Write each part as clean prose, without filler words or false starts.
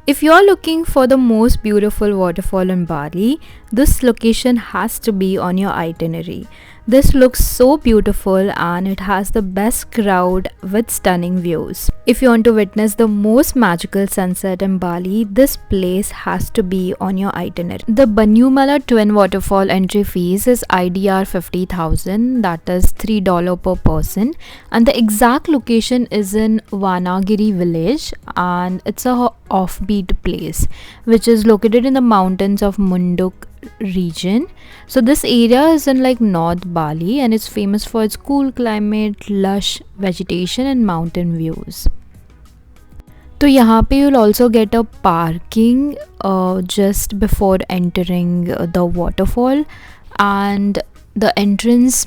If you're looking for the most beautiful waterfall in Bali, this location has to be on your itinerary. This looks so beautiful and it has the best crowd with stunning views. If you want to witness the most magical sunset in Bali, this place has to be on your itinerary. The Banyumala Twin Waterfall entry fees is IDR 50,000, that is $3 per person, and the exact location is in Vanagiri village, and it's a offbeat place which is located in the mountains of Munduk region. So this area is in like North Bali and it's famous for its cool climate, lush vegetation and mountain views. तो यहाँ पे you'll also get a parking just before entering the waterfall, and the entrance,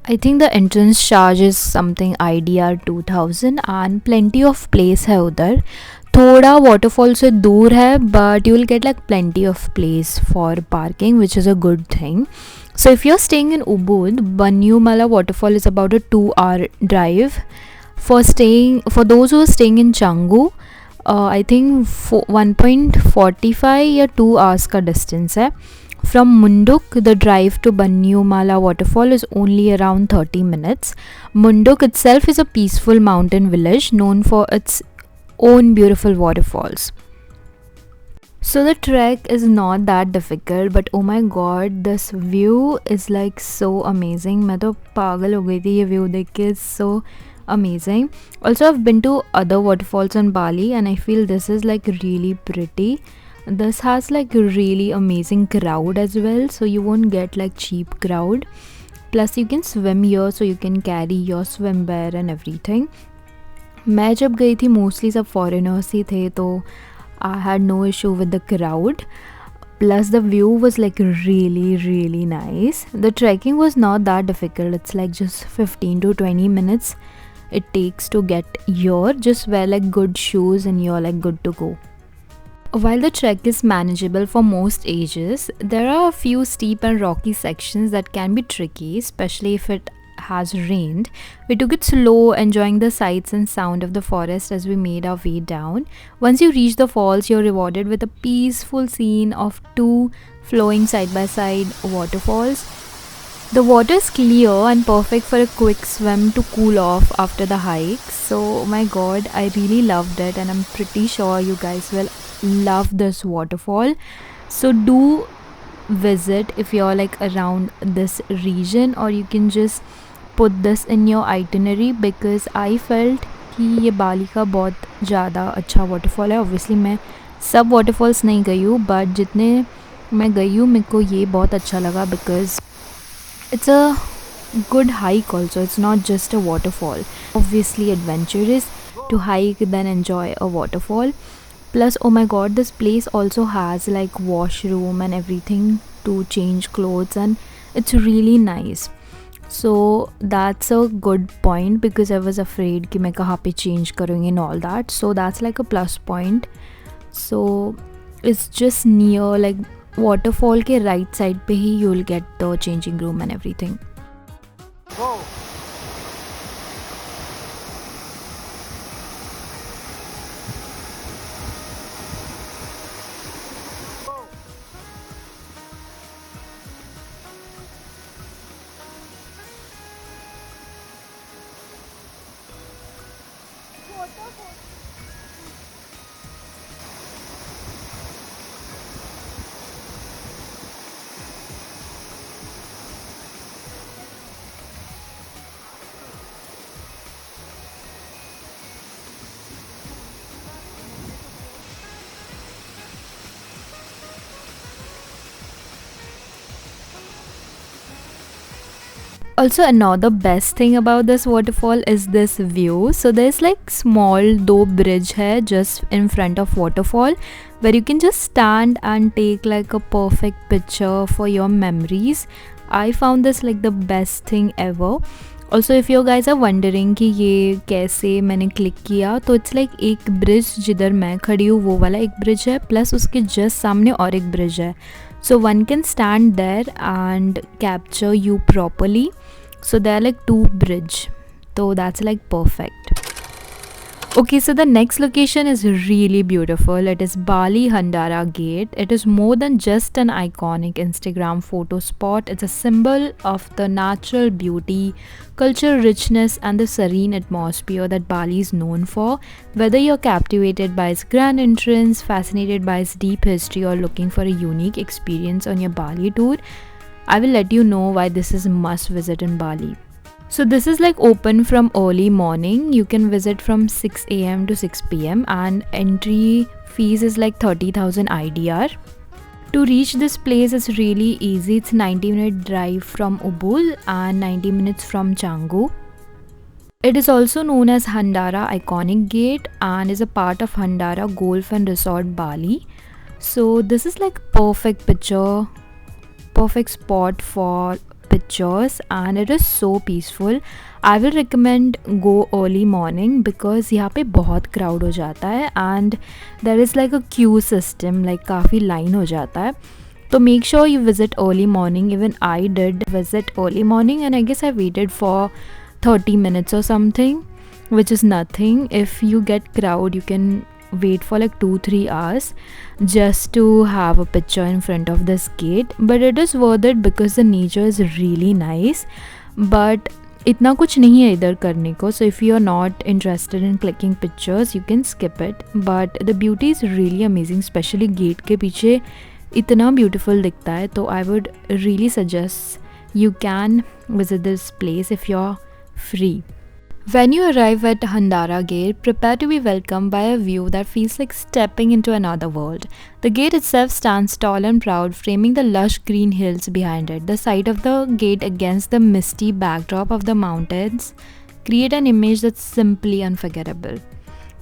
I think the entrance charge is something IDR 2000 and plenty of place है उधर. थोड़ा waterfall से दूर है but you will get like plenty of place for parking, which is a good thing. So if you're staying in Ubud, Banyumala waterfall is about a 2-hour drive. For those who are staying in Canggu, I think 1.45 या 2 hours का distance है. From Munduk, the drive to Banyumala waterfall is only around 30 minutes. Munduk itself is a peaceful mountain village known for its own beautiful waterfalls. So the trek is not that difficult, but oh my god, this view is like so amazing. मैं तो पागल हो गई थी ये view देख के. It's so amazing. Also, I've been to other waterfalls in Bali and I feel this is like really pretty. This has like a really amazing crowd as well, so you won't get like cheap crowd. Plus you can swim here, so you can carry your swimwear and everything. मैं जब गई थी mostly सब foreigners ही थे, तो I had no issue with the crowd. Plus the view was like really nice. The trekking was not that difficult. It's like just 15 to 20 minutes it takes to get here. Just wear like good shoes and you're like good to go. While the trek is manageable for most ages, there are a few steep and rocky sections that can be tricky, especially if it has rained. We took it slow, enjoying the sights and sound of the forest as we made our way down. Once you reach the falls, you're rewarded with a peaceful scene of two flowing side by side waterfalls. The water is clear and perfect for a quick swim to cool off after the hike. So oh my god, I really loved it and I'm pretty sure you guys will love this waterfall. So do visit if you're like around this region, or you can just put this in your itinerary, because I felt कि ये बाली का बहुत ज़्यादा अच्छा waterfall है. Obviously मैं सब waterfalls नहीं गई हूँ, बट जितने मैं गई हूँ मेरे को ये बहुत अच्छा लगा, because it's a good hike also. It's not just a waterfall. Obviously adventurous to hike then enjoy a waterfall. Plus oh my god, this place also has like washroom and everything to change clothes, and it's really nice. So that's a good point, because I was afraid कि मैं कहाँ पे change करूँगी and all that. So that's like a plus point. So it's just near like waterfall के right side पे ही you'll get the changing room and everything. Whoa. Also, another best thing about this waterfall is this view. So there's like small though bridge hai just in front of waterfall, where you can just stand and take like a perfect picture for your memories. I found this like the best thing ever. Also, if you guys are wondering कि ये कैसे मैंने click किया, तो it's like एक bridge जिधर मैं खड़ी हूँ वो वाला एक ब्रिज है, प्लस उसके जस्ट सामने और एक ब्रिज है. So one can stand there and capture you properly. So there are like two bridge. So that's like perfect. Okay, so the next location is really beautiful. It is Bali Handara Gate. It is more than just an iconic Instagram photo spot. It's a symbol of the natural beauty, cultural richness, and the serene atmosphere that Bali is known for. Whether you're captivated by its grand entrance, fascinated by its deep history, or looking for a unique experience on your Bali tour, I will let you know why this is a must visit in Bali. So this is like open from early morning. You can visit from 6 a.m. to 6 p.m. and entry fees is like 30,000 IDR. To reach this place is really easy. It's 90-minute drive from Ubud and 90 minutes from Canggu. It is also known as Handara Iconic Gate and is a part of Handara Golf and Resort Bali. So this is like perfect spot for pictures and it is so peaceful. I will recommend go early morning because यहाँ पे बहुत crowd हो जाता है and there is like a queue system, like काफ़ी line हो जाता है. So make sure you visit early morning. Even I did visit early morning and I guess I waited for 30 minutes or something, which is nothing. If you get crowd, you can wait for like 2-3 hours just to have a picture in front of this gate, but it is worth it because the nature is really nice. But इतना कुछ नहीं है इधर करने को, so if you are not interested in clicking pictures you can skip it, but the beauty is really amazing, especially gate के पीछे इतना beautiful दिखता है. तो I would really suggest you can visit this place if you're free. When you arrive at Handara Gate, prepare to be welcomed by a view that feels like stepping into another world. The gate itself stands tall and proud, framing the lush green hills behind it. The sight of the gate against the misty backdrop of the mountains create an image that's simply unforgettable.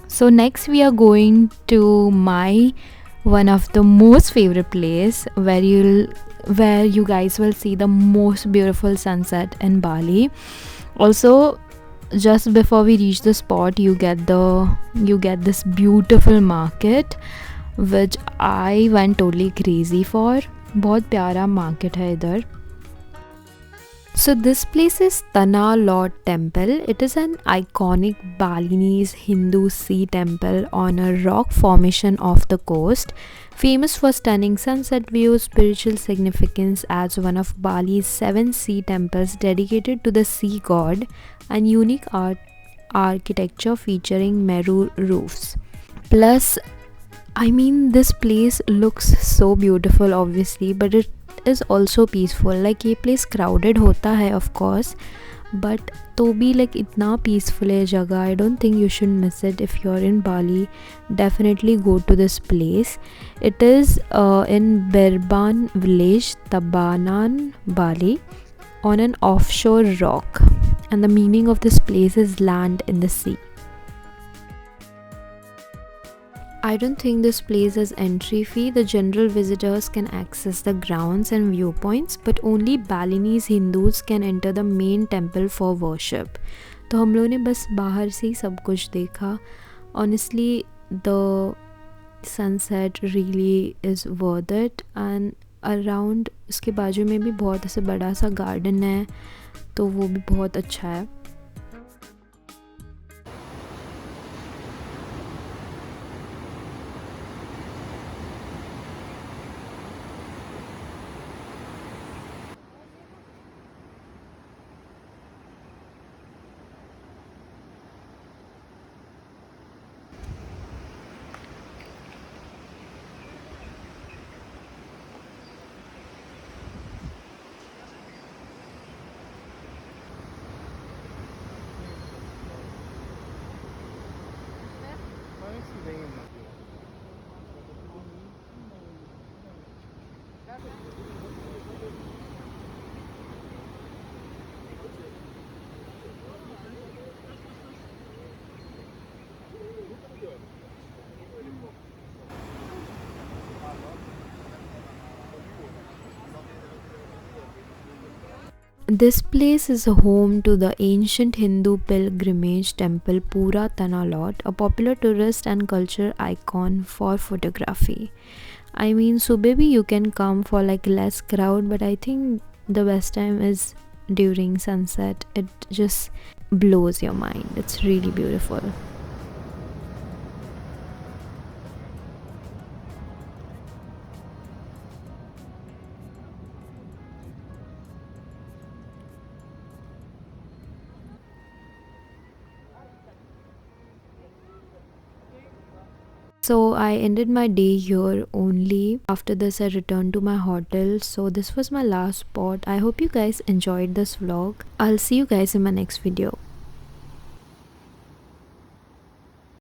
So next we are going to my one of the most favorite place where you guys will see the most beautiful sunset in Bali. Also, just before we reach the spot you get this beautiful market which I went totally crazy for. बहुत प्यारा market है इधर. So this place is Tanah Lot Temple. It is an iconic Balinese Hindu sea temple on a rock formation off the coast. Famous for stunning sunset views, spiritual significance as one of Bali's 7 sea temples dedicated to the sea god, and unique architecture featuring meru roofs. Plus, I mean, this place looks so beautiful obviously, but it is also peaceful. Like ये place crowded होता है of course, but तो भी like इतना peaceful है जगह. I don't think you should miss it. If you're in Bali, definitely go to this place. It is in Birban village, Tabanan, Bali, on an offshore rock, and the meaning of this place is land in the sea. I don't think this place has entry fee. The general visitors can access the grounds and viewpoints, but only Balinese Hindus can enter the main temple for worship. तो हम लोगों ने बस बाहर से ही सब कुछ देखा. Honestly, the sunset really is worth it, and around उसके बाजू में भी बहुत ऐसा बड़ा सा गार्डन है, तो वो भी बहुत अच्छा है. This place is home to the ancient Hindu pilgrimage temple Pura Tanah Lot, a popular tourist and culture icon for photography. I mean, so maybe you can come for like less crowd, but I think the best time is during sunset. It just blows your mind. It's really beautiful. So I ended my day here only. After this I returned to my hotel. So this was my last spot. I hope you guys enjoyed this vlog. I'll see you guys in my next video.